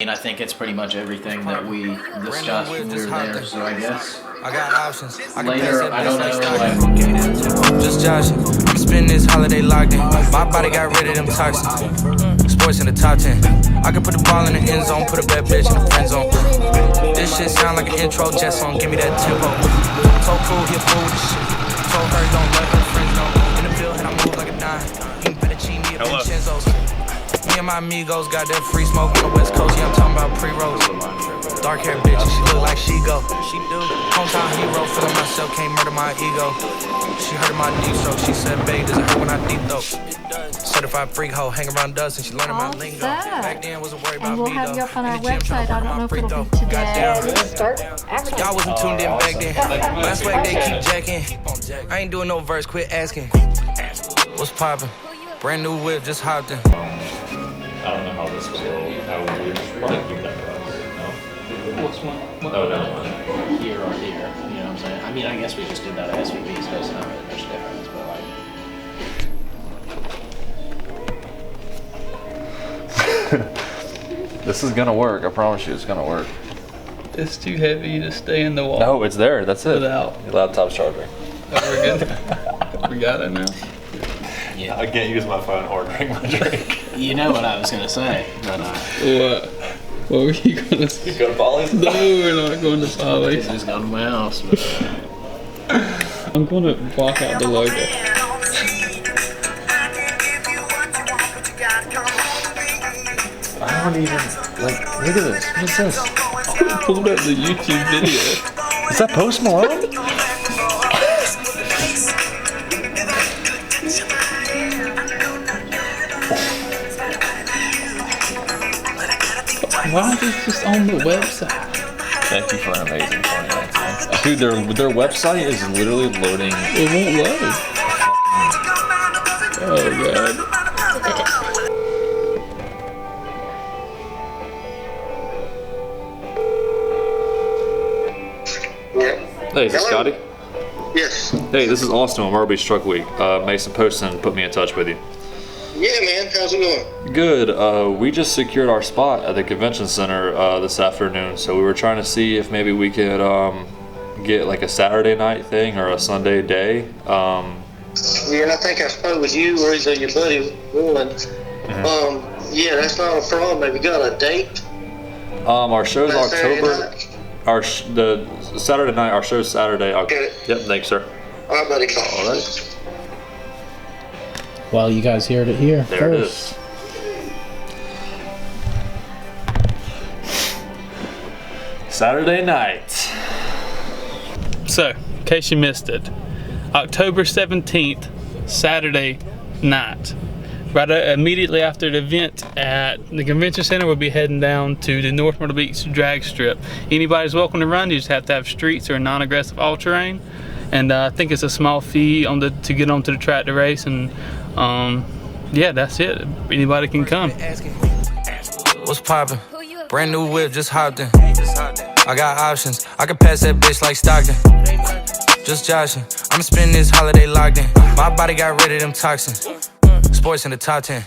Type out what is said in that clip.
And I think it's pretty much everything that we discussed when we were there, so I guess I got options. later, I don't know, just joshing. I'm spending this holiday locked in. My body got rid of them toxins. Sports in the top 10. I can put the ball in the end zone, put a bad bitch in the friend zone. This shit sound like an intro jet song, give me that tempo. Told cool, he a fool with the shit. Told her don't let her friends know. In the field, and I move like a dime. Eating fettuccine at Vincenzo's. Me and my amigos got that free smoke on the West Coast. Yeah, I'm talking about pre-rolls. Dark hair bitch, she look like she go. She do. Hometown hero, feeling myself, can't murder my ego. She heard my deep stroke. She said, babe, does it hurt when I deep throat? Certified freak hoe, hang around dust, and she learning my lingo. Back then, wasn't worried about and we'll me have though. you up on our website. I don't know if it'll be today. Y'all wasn't tuned in back then. Last week they keep jacking. I ain't doing no verse, quit asking. What's poppin'? Brand new whip, just hopped in. I don't know how this will go. How we would probably keep that for us. No? What's one? Oh, no. Here or here, you know what I'm saying? I mean, I guess we just did that SVP, so it's not really much difference, but like... This is gonna work. I promise you, it's gonna work. It's too heavy to stay in the wall. No, it's there. That's it. Without. Your laptop's charging. Oh, we're good. We got it now. Yeah. I can't use my phone or drink my drink. You know what I was gonna say, but What? What were you gonna say? You go to Polly's? No, we're not going to Polly's. just got to my house. But, I'm gonna block out the logo. I don't even, like, look at this. What is this? I pulled up the YouTube video. Is that Post Malone? Why is this just on the website? Thank you for an amazing 2019. Dude, their website is literally loading. It won't load. Oh god. Hey, is this Scotty? Yes. Hey, this is Austin with Myrtle Truck Week. Mason Poston put me in touch with you. Yeah, man. How's it going? Good. We just secured our spot at the convention center this afternoon, so we were trying to see if maybe we could get like a Saturday night thing or a Sunday day. Yeah, I think I spoke with you or either your buddy Roland. Yeah, that's not a problem. Have you got a date? Our show's That Saturday October. night? The Saturday night. Our show's Saturday. Okay. Yep. Thanks, sir. All right, buddy. All right. well, you guys heard it here There it first. is. Saturday night. So, in case you missed it, October 17th, Saturday night. Right immediately after the event at the convention center, we'll be heading down to the North Myrtle Beach drag strip. Anybody's welcome to run. You just have to have streets or a non-aggressive all-terrain. And I think it's a small fee to get onto the track to race. And yeah, that's it. Anybody can come. What's poppin'? Brand new whip, just hopped in. I got options. I can pass that bitch like Stockton. Just joshing. I'm spending this holiday locked in. My body got rid of them toxins. Sports in the top 10.